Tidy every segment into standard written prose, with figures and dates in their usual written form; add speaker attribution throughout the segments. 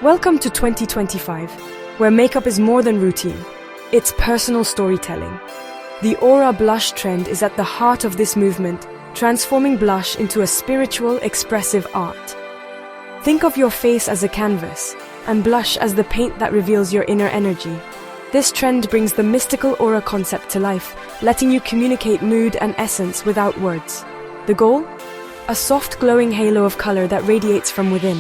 Speaker 1: Welcome to 2025, where makeup is more than routine. It's personal storytelling. The Aura Blush trend is at the heart of this movement, transforming blush into a spiritual, expressive art. Think of your face as a canvas, and blush as the paint that reveals your inner energy. This trend brings the mystical aura concept to life, letting you communicate mood and essence without words. The goal? A soft, glowing halo of color that radiates from within.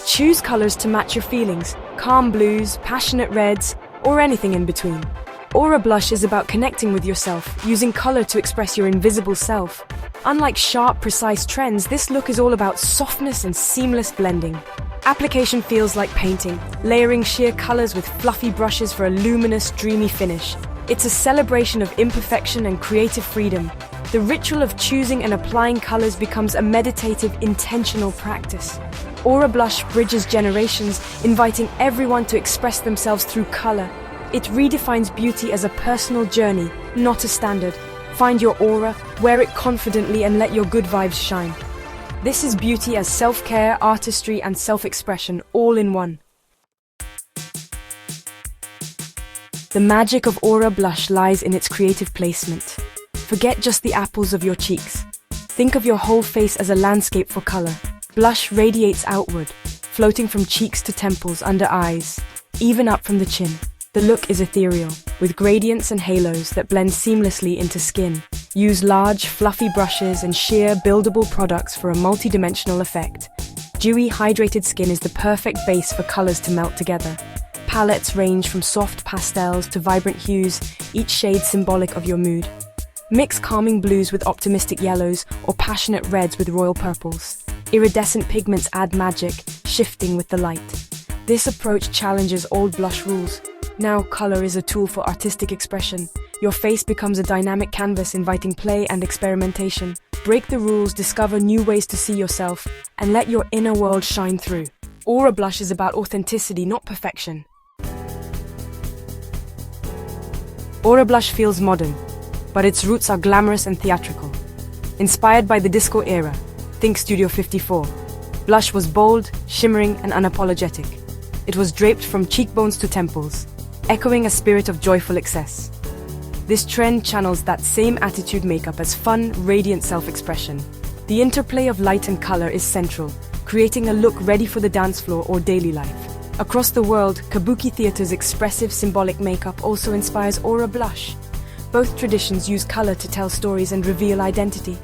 Speaker 1: Choose colors to match your feelings, calm blues, passionate reds, or anything in between. Aura Blush is about connecting with yourself, using color to express your invisible self. Unlike sharp, precise trends, this look is all about softness and seamless blending. Application feels like painting, layering sheer colors with fluffy brushes for a luminous, dreamy finish. It's a celebration of imperfection and creative freedom. The ritual of choosing and applying colors becomes a meditative, intentional practice. Aura Blush bridges generations, inviting everyone to express themselves through color. It redefines beauty as a personal journey, not a standard. Find your aura, wear it confidently, and let your good vibes shine. This is beauty as self-care, artistry, and self-expression, all in one. The magic of Aura Blush lies in its creative placement. Forget just the apples of your cheeks. Think of your whole face as a landscape for color. Blush radiates outward, floating from cheeks to temples, under eyes, even up from the chin. The look is ethereal, with gradients and halos that blend seamlessly into skin. Use large, fluffy brushes and sheer, buildable products for a multi-dimensional effect. Dewy, hydrated skin is the perfect base for colors to melt together. Palettes range from soft pastels to vibrant hues, each shade symbolic of your mood. Mix calming blues with optimistic yellows or passionate reds with royal purples. Iridescent pigments add magic, shifting with the light. This approach challenges old blush rules. Now color is a tool for artistic expression. Your face becomes a dynamic canvas inviting play and experimentation. Break the rules, discover new ways to see yourself, and let your inner world shine through. Aura Blush is about authenticity, not perfection. Aura Blush feels modern, but its roots are glamorous and theatrical. Inspired by the disco era, think Studio 54. Blush was bold, shimmering, and unapologetic. It was draped from cheekbones to temples, echoing a spirit of joyful excess. This trend channels that same attitude makeup as fun, radiant self-expression. The interplay of light and color is central, creating a look ready for the dance floor or daily life. Across the world, Kabuki theater's expressive, symbolic makeup also inspires Aura Blush. Both traditions use color to tell stories and reveal identity.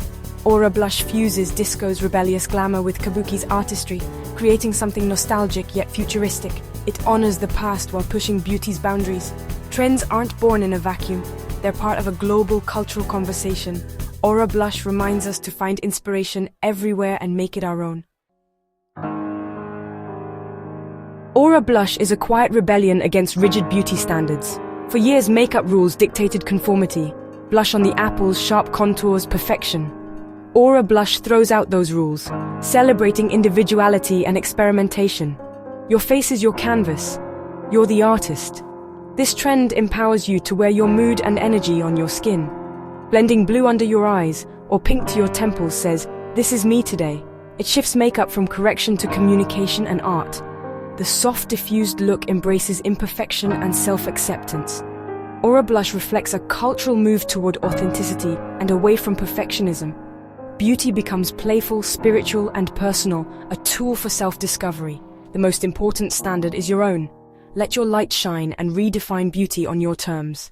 Speaker 1: Aura Blush fuses disco's rebellious glamour with Kabuki's artistry, creating something nostalgic yet futuristic. It honors the past while pushing beauty's boundaries. Trends aren't born in a vacuum. They're part of a global cultural conversation. Aura Blush reminds us to find inspiration everywhere and make it our own. Aura Blush is a quiet rebellion against rigid beauty standards. For years, makeup rules dictated conformity. Blush on the apples, sharp contours, perfection. Aura Blush throws out those rules, celebrating individuality and experimentation. Your face is your canvas. You're the artist. This trend empowers you to wear your mood and energy on your skin. Blending blue under your eyes or pink to your temples says, "This is me today." It shifts makeup from correction to communication and art. The soft, diffused look embraces imperfection and self-acceptance. Aura Blush reflects a cultural move toward authenticity and away from perfectionism. Beauty becomes playful, spiritual, and personal, a tool for self-discovery. The most important standard is your own. Let your light shine and redefine beauty on your terms.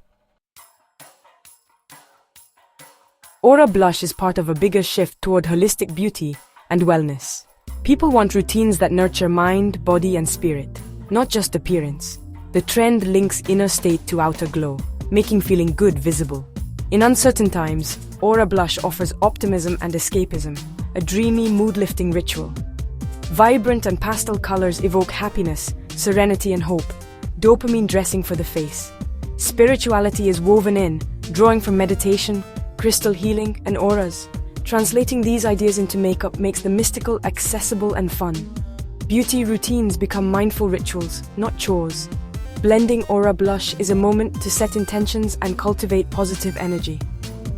Speaker 1: Aura Blush is part of a bigger shift toward holistic beauty and wellness. People want routines that nurture mind, body, and spirit, not just appearance. The trend links inner state to outer glow, making feeling good visible. In uncertain times, Aura Blush offers optimism and escapism, a dreamy, mood-lifting ritual. Vibrant and pastel colors evoke happiness, serenity, and hope, dopamine dressing for the face. Spirituality is woven in, drawing from meditation, crystal healing, and auras. Translating these ideas into makeup makes the mystical accessible and fun. Beauty routines become mindful rituals, not chores. Blending Aura Blush is a moment to set intentions and cultivate positive energy.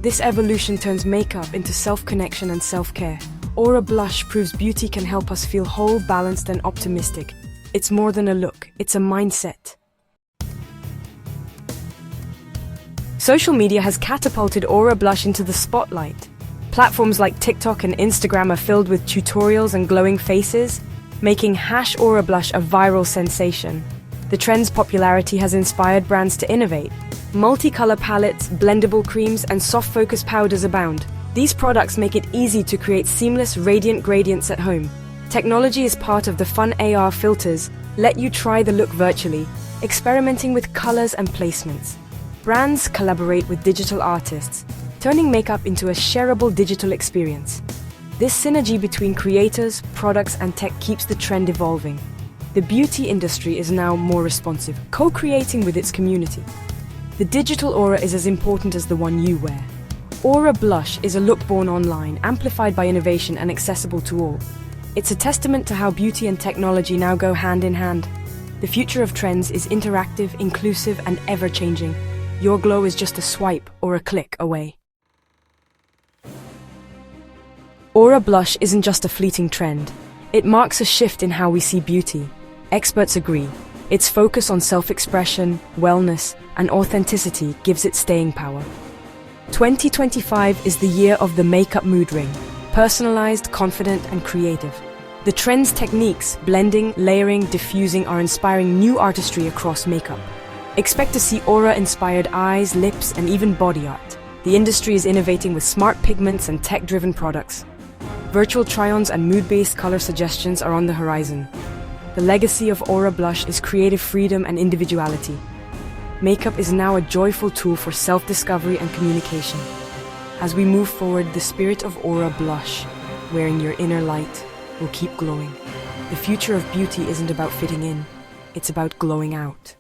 Speaker 1: This evolution turns makeup into self-connection and self-care. Aura Blush proves beauty can help us feel whole, balanced, and optimistic. It's more than a look, it's a mindset. Social media has catapulted Aura Blush into the spotlight. Platforms like TikTok and Instagram are filled with tutorials and glowing faces, making #Aura Blush a viral sensation. The trend's popularity has inspired brands to innovate. Multicolor palettes, blendable creams, and soft focus powders abound. These products make it easy to create seamless, radiant gradients at home. Technology is part of the fun. AR filters let you try the look virtually, experimenting with colors and placements. Brands collaborate with digital artists, turning makeup into a shareable digital experience. This synergy between creators, products, and tech keeps the trend evolving. The beauty industry is now more responsive, co-creating with its community. The digital aura is as important as the one you wear. Aura Blush is a look born online, amplified by innovation and accessible to all. It's a testament to how beauty and technology now go hand in hand. The future of trends is interactive, inclusive, and ever-changing. Your glow is just a swipe or a click away. Aura Blush isn't just a fleeting trend. It marks a shift in how we see beauty. Experts agree. Its focus on self-expression, wellness, and authenticity gives it staying power. 2025 is the year of the makeup mood ring, personalized, confident, and creative. The trend's techniques, blending, layering, diffusing, are inspiring new artistry across makeup. Expect to see aura-inspired eyes, lips, and even body art. The industry is innovating with smart pigments and tech-driven products. Virtual try-ons and mood-based color suggestions are on the horizon. The legacy of Aura Blush is creative freedom and individuality. Makeup is now a joyful tool for self-discovery and communication. As we move forward, the spirit of Aura Blush, wearing your inner light, will keep glowing. The future of beauty isn't about fitting in, it's about glowing out.